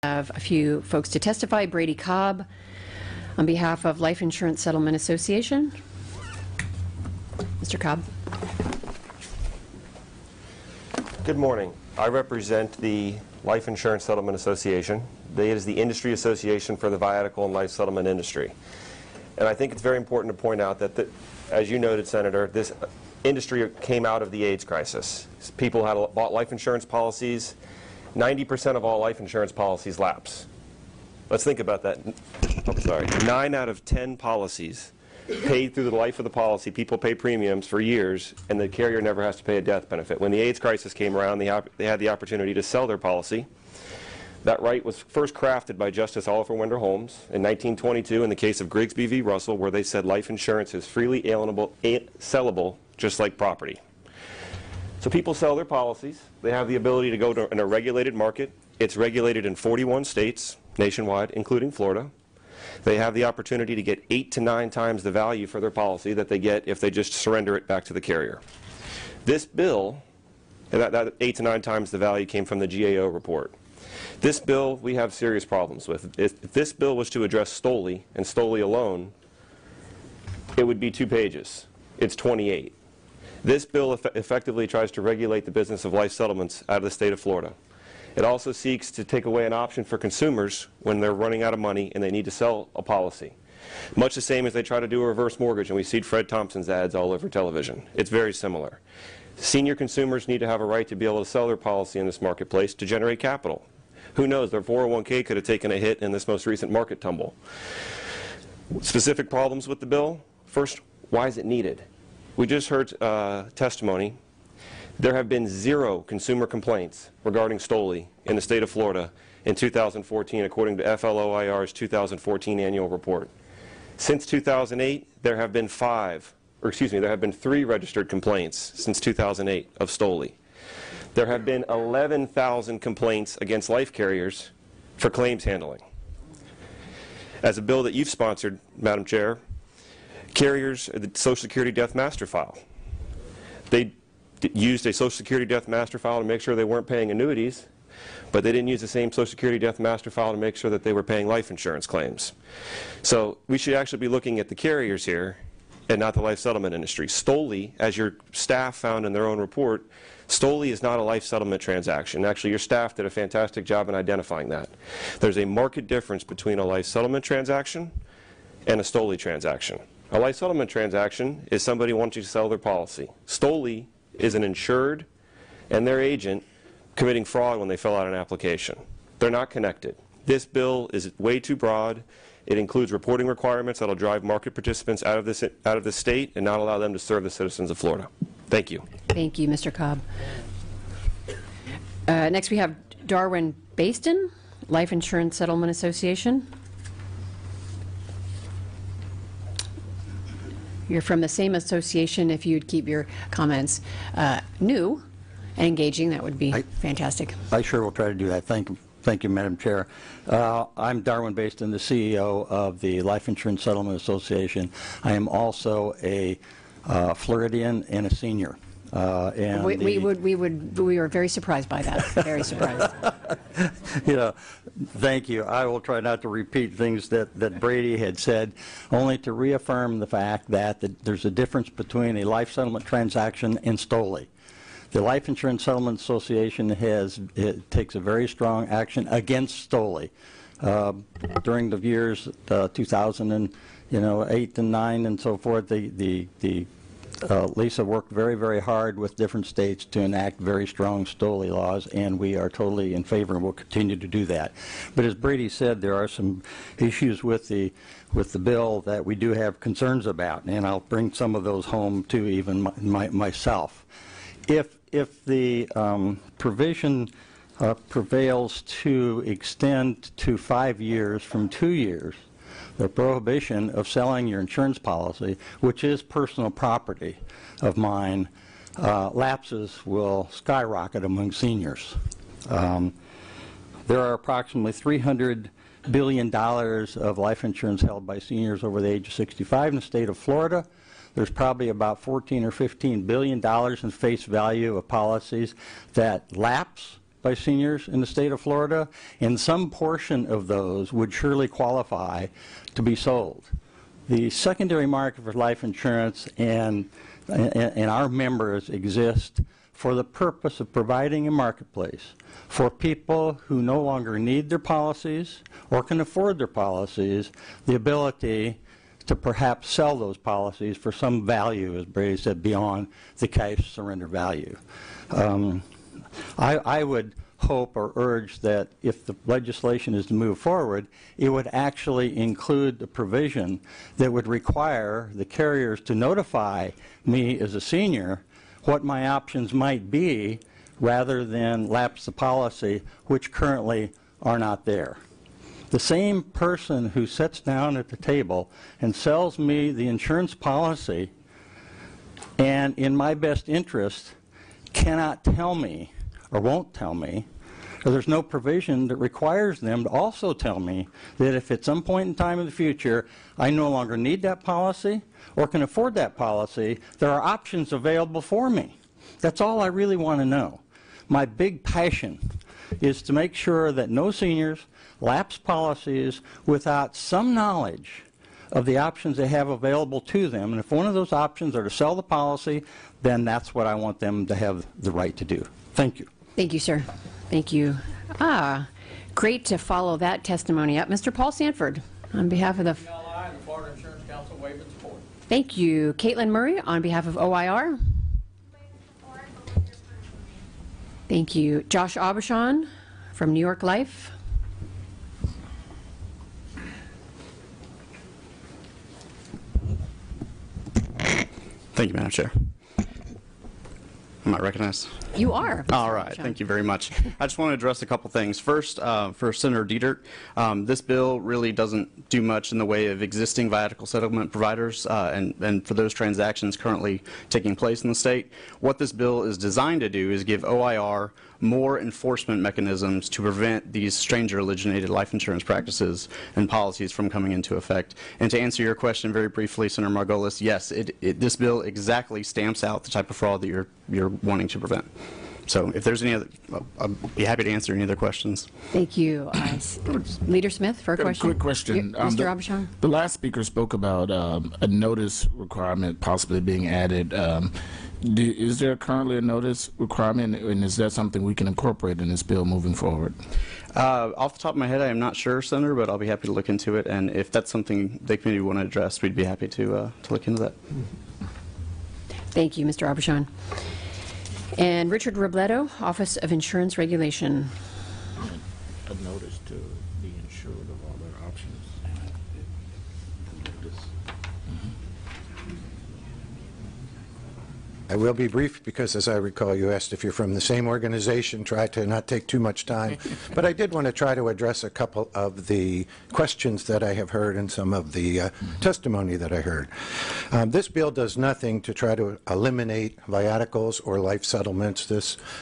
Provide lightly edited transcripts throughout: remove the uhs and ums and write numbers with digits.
have a few folks to testify. Brady Cobb on behalf of Life Insurance Settlement Association. Mr. Cobb. Good morning. I represent the Life Insurance Settlement Association. It is the industry association for the viatical and life settlement industry. And I think it's very important to point out that, as you noted, Senator, this industry came out of the AIDS crisis. People had bought life insurance policies. 90% of all life insurance policies lapse. Let's think about that. I'm sorry. 9 out of 10 policies paid through the life of the policy. People pay premiums for years, and the carrier never has to pay a death benefit. When the AIDS crisis came around, they had the opportunity to sell their policy. That right was first crafted by Justice Oliver Wendell Holmes in 1922 in the case of Grigsby v. Russell, where they said life insurance is freely alienable, sellable, just like property. So people sell their policies. They have the ability to go to in a regulated market. It's regulated in 41 states nationwide, including Florida. They have the opportunity to get 8 to 9 times the value for their policy that they get if they just surrender it back to the carrier. This bill, that 8 to 9 times the value came from the GAO report. This bill we have serious problems with. If this bill was to address Stoli, and Stoli alone, it would be 2 pages. It's 28. This bill effectively tries to regulate the business of life settlements out of the state of Florida. It also seeks to take away an option for consumers when they're running out of money and they need to sell a policy. Much the same as they try to do a reverse mortgage, and we see Fred Thompson's ads all over television. It's very similar. Senior consumers need to have a right to be able to sell their policy in this marketplace to generate capital. Who knows, their 401k could have taken a hit in this most recent market tumble. Specific problems with the bill. First, why is it needed? We just heard testimony. There have been 0 consumer complaints regarding Stoli in the state of Florida in 2014, according to FLOIR's 2014 annual report. Since 2008, there have been 3 registered complaints since 2008 of Stoli. There have been 11,000 complaints against life carriers for claims handling. As a bill that you've sponsored, Madam Chair, carriers, the Social Security Death Master File. They used a Social Security Death Master File to make sure they weren't paying annuities, but they didn't use the same Social Security Death Master File to make sure that they were paying life insurance claims. So we should actually be looking at the carriers here and not the life settlement industry. Stoli, as your staff found in their own report, Stoli is not a life settlement transaction. Actually, your staff did a fantastic job in identifying that. There's a marked difference between a life settlement transaction and a Stoli transaction. A life settlement transaction is somebody wanting to sell their policy. Stoli is an insured and their agent committing fraud when they fill out an application. They're not connected. This bill is way too broad. It includes reporting requirements that will drive market participants out of the state and not allow them to serve the citizens of Florida. Thank you. Thank you, Mr. Cobb. Next we have Darwin Baston, Life Insurance Settlement Association. You're from the same association. If you'd keep your comments new and engaging, that would be fantastic. I sure will try to do that. Thank you, Madam Chair. I'm Darwin Baston, the CEO of the Life Insurance Settlement Association. I am also a Floridian and a senior. We were very surprised by that. Very surprised. Thank you. I will try not to repeat things that Brady had said, only to reaffirm the fact that there's a difference between a life settlement transaction and Stoli. The Life Insurance Settlement Association takes a very strong action against Stoli. During the years 2008 and 9 and so forth, Lisa worked very, very hard with different states to enact very strong Stoli laws, and we are totally in favor and will continue to do that. But as Brady said, there are some issues with the bill that we do have concerns about, and I'll bring some of those home to even myself. If the provision prevails to extend to 5 years from 2 years, the prohibition of selling your insurance policy, which is personal property of mine, lapses will skyrocket among seniors. There are approximately $300 billion of life insurance held by seniors over the age of 65 in the state of Florida. There's probably about $14 or $15 billion in face value of policies that lapse by seniors in the state of Florida, and some portion of those would surely qualify to be sold. The secondary market for life insurance and our members exist for the purpose of providing a marketplace for people who no longer need their policies or can afford their policies, the ability to perhaps sell those policies for some value, as Brady said, beyond the cash surrender value. I would hope or urge that if the legislation is to move forward, it would actually include the provision that would require the carriers to notify me as a senior what my options might be rather than lapse the policy, which currently are not there. The same person who sits down at the table and sells me the insurance policy and in my best interest cannot tell me or won't tell me, or there's no provision that requires them to also tell me that if at some point in time in the future I no longer need that policy or can afford that policy, there are options available for me. That's all I really want to know. My big passion is to make sure that no seniors lapse policies without some knowledge of the options they have available to them. And if one of those options are to sell the policy, then that's what I want them to have the right to do. Thank you. Thank you, sir. Thank you. Great to follow that testimony up. Mr. Paul Sanford, on behalf of the... FLI and the Florida Insurance Council waive its support. Thank you. Caitlin Murray, on behalf of OIR. Thank you. Josh Aubuchon from New York Life. Thank you, Madam Chair. Am I recognized? You are. All right. Thank you very much. I just want to address a couple things. First, for Senator Dietert, this bill really doesn't do much in the way of existing viatical settlement providers and for those transactions currently taking place in the state. What this bill is designed to do is give OIR more enforcement mechanisms to prevent these stranger-originated life insurance practices and policies from coming into effect. And to answer your question very briefly, Senator Margolis, yes, this bill exactly stamps out the type of fraud that you're wanting to prevent. So if there's any other, I'll be happy to answer any other questions. Thank you. Leader Smith, for a question. Quick question. Mr. Aubuchon? The last speaker spoke about a notice requirement possibly being added. Is there currently a notice requirement, and is that something we can incorporate in this bill moving forward? Off the top of my head, I am not sure, Senator, but I'll be happy to look into it. And if that's something the committee want to address, we'd be happy to look into that. Thank you, Mr. Aubuchon. And Richard Robledo, Office of Insurance Regulation. A notice to be insured of all their options. I will be brief because, as I recall, you asked if you're from the same organization. Try to not take too much time. But I did want to try to address a couple of the questions that I have heard and some of the testimony that I heard. This bill does nothing to try to eliminate viaticals or life settlements.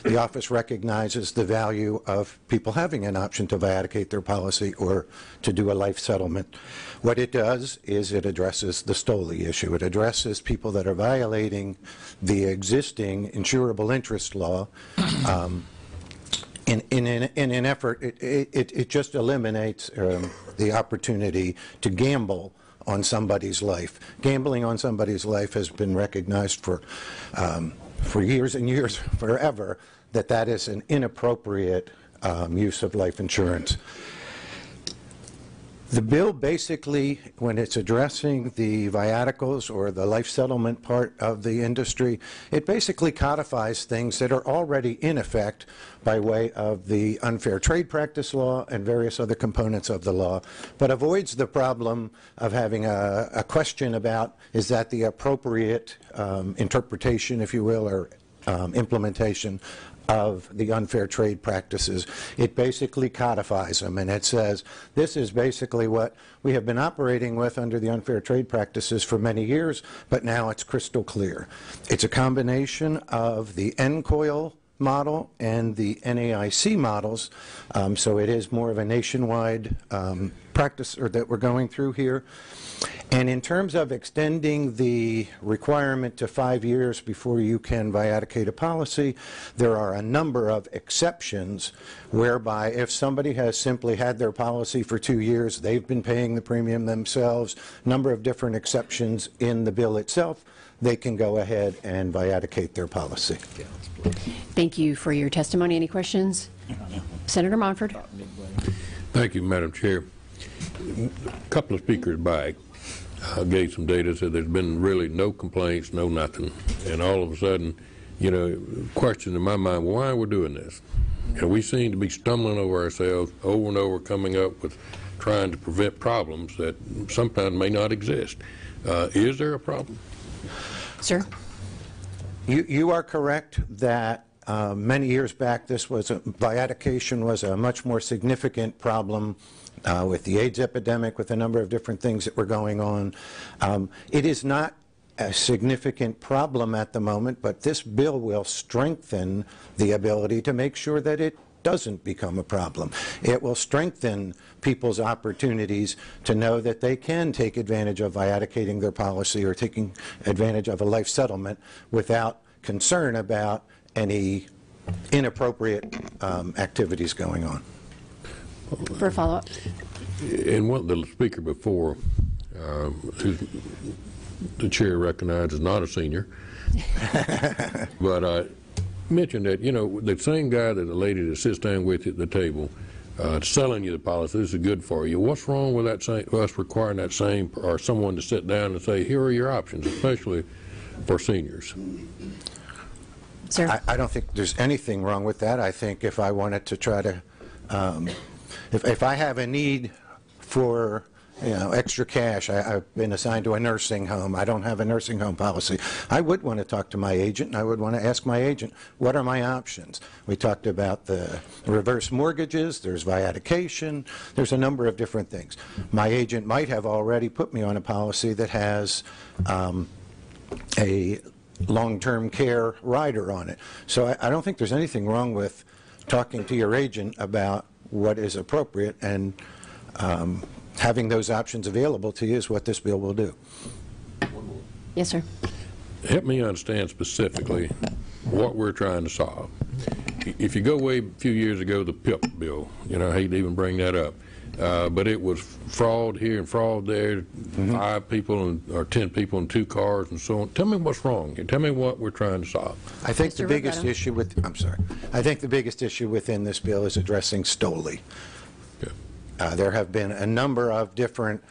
The office recognizes the value of people having an option to viaticate their policy or to do a life settlement. What it does is it addresses the STOLI issue. It addresses people that are violating the existing insurable interest law. In an effort, it just eliminates the opportunity to gamble on somebody's life. Gambling on somebody's life has been recognized for years and years, forever, that is an inappropriate use of life insurance. The bill basically, when it's addressing the viaticals or the life settlement part of the industry, it basically codifies things that are already in effect by way of the unfair trade practice law and various other components of the law, but avoids the problem of having a question about, is that the appropriate interpretation, if you will, or implementation of the unfair trade practices. It basically codifies them, and it says this is basically what we have been operating with under the unfair trade practices for many years, but now it's crystal clear. It's a combination of the NCOIL model and the NAIC models, so it is more of a nationwide practice that we're going through here. And in terms of extending the requirement to 5 years before you can viaticate a policy, there are a number of exceptions whereby if somebody has simply had their policy for 2 years, they've been paying the premium themselves, number of different exceptions in the bill itself, they can go ahead and viaticate their policy. Thank you for your testimony. Any questions? Senator Monfort. Thank you, Madam Chair. A couple of speakers back gave some data, said there's been really no complaints, no nothing. And all of a sudden, you know, question in my mind, why are we doing this? And we seem to be stumbling over ourselves over and over, coming up with trying to prevent problems that sometimes may not exist. Is there a problem? Sir? You are correct that many years back viatication was a much more significant problem with the AIDS epidemic, with a number of different things that were going on. It is not a significant problem at the moment, but this bill will strengthen the ability to make sure that it doesn't become a problem. It will strengthen people's opportunities to know that they can take advantage of viaticating their policy or taking advantage of a life settlement without concern about any inappropriate activities going on. For a follow-up. And what the speaker before, who the chair recognized is not a senior, but mentioned that, you know, the same guy that the lady that sits down with you at the table selling you the policy, this is good for you. What's wrong with that same, us requiring that same, or someone to sit down and say, here are your options, especially for seniors? Sir? I don't think there's anything wrong with that. I think if I wanted to try to, if I have a need for, you know, extra cash, I've been assigned to a nursing home, I don't have a nursing home policy, I would want to talk to my agent, and I would want to ask my agent, what are my options? We talked about the reverse mortgages, there's viatication, there's a number of different things. My agent might have already put me on a policy that has a long-term care rider on it. So I don't think there's anything wrong with talking to your agent about what is appropriate, and having those options available to you is what this bill will do. Yes, sir. Help me understand specifically what we're trying to solve. If you go way a few years ago, the PIP bill, you know, I hate to even bring that up, but it was fraud here and fraud there, 5 people or 10 people in 2 cars and so on. Tell me what's wrong. Tell me what we're trying to solve. I think the Mr. biggest Ravetto. issue with, I'm sorry, I think the biggest issue within this bill is addressing STOLI. Okay. There have been a number of different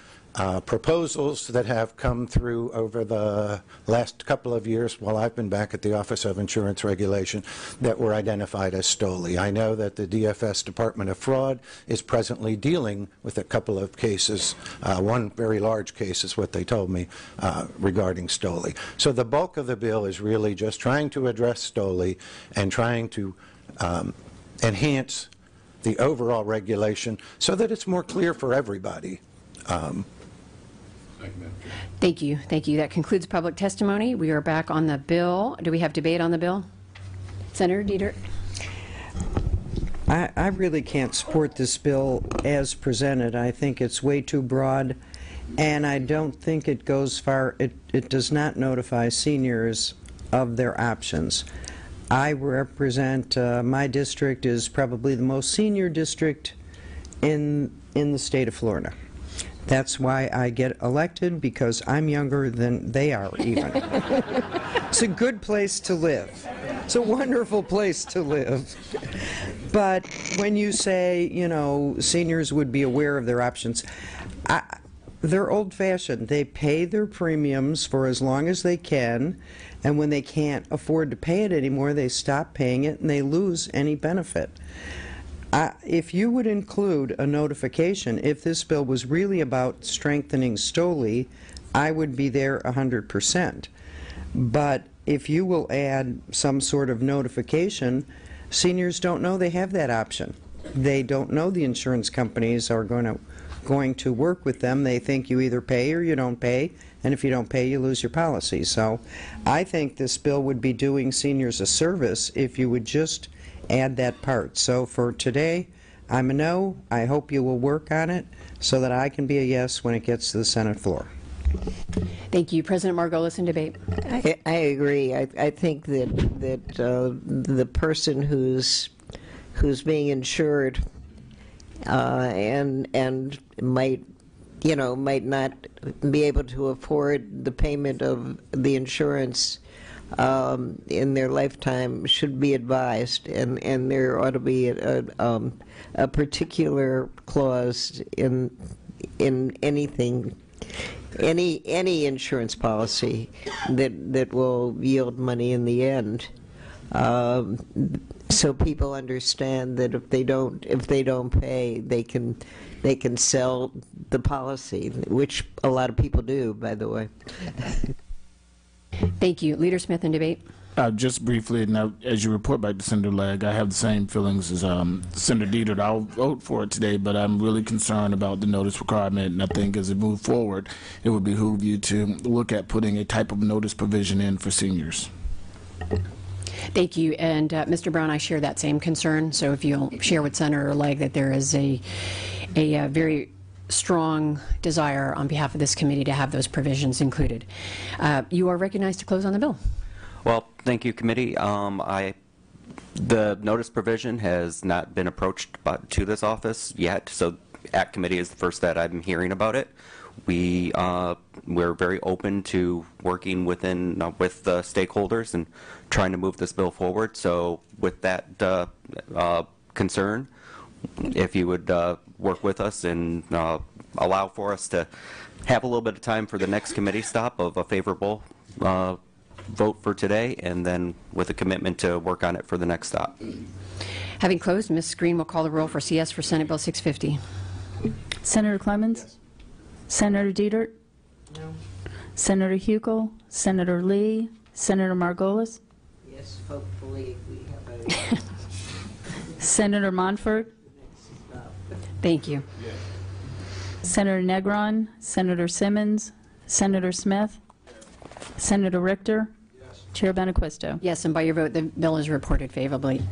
proposals that have come through over the last couple of years while I've been back at the Office of Insurance Regulation that were identified as STOLI. I know that the DFS Department of Fraud is presently dealing with a couple of cases. One very large case is what they told me regarding STOLI. So the bulk of the bill is really just trying to address STOLI and trying to enhance the overall regulation so that it's more clear for everybody. Thank you. Thank you. That concludes public testimony. We are back on the bill. Do we have debate on the bill? Senator Dietert. I really can't support this bill as presented. I think it's way too broad, and I don't think it goes far. It does not notify seniors of their options. I represent, my district is probably the most senior district in the state of Florida. That's why I get elected, because I'm younger than they are even. It's a good place to live. It's a wonderful place to live. But when you say, you know, seniors would be aware of their options, they're old-fashioned. They pay their premiums for as long as they can, and when they can't afford to pay it anymore, they stop paying it and they lose any benefit. If you would include a notification, if this bill was really about strengthening STOLI, I would be there 100%. But if you will add some sort of notification, seniors don't know they have that option. They don't know the insurance companies are going going to work with them. They think you either pay or you don't pay, and if you don't pay, you lose your policy. So I think this bill would be doing seniors a service if you would just add that part. So for today, I'm a no. I hope you will work on it so that I can be a yes when it gets to the Senate floor. Thank you. President Margolis in debate. I agree. I think that the person who's being insured and might not be able to afford the payment of the insurance in their lifetime should be advised, and there ought to be a particular clause in anything. Any insurance policy that will yield money in the end, so people understand that if they don't pay, they can sell the policy, which a lot of people do, by the way. Thank you. Leader Smith in debate. Just briefly, now, as you report back to Senator Legg, I have the same feelings as Senator Dietert. I'll vote for it today, but I'm really concerned about the notice requirement, and I think as it moves forward, it would behoove you to look at putting a type of notice provision in for seniors. Thank you. And Mr. Brown, I share that same concern. So if you'll share with Senator Legg that there is a very strong desire on behalf of this committee to have those provisions included. You are recognized to close on the bill. Well, thank you, committee. The notice provision has not been approached to this office yet, so ACT committee is the first that I'm hearing about it. We're very open to working with the stakeholders and trying to move this bill forward. So with that concern, if you would work with us and allow for us to have a little bit of time for the next committee stop of a favorable vote for today, and then with a commitment to work on it for the next stop. Having closed, Ms. Green will call the roll for CS for Senate Bill 650. Senator Clemens? Yes. Senator Dietert? No. Senator Huckel? Senator Lee? Senator Margolis? Yes, hopefully we have a... Senator Monfort? Thank you. Yes. Senator Negron? Senator Simmons? Senator Smith? Senator Richter? Yes. Chair Benaquisto. Yes, and by your vote, the bill is reported favorably.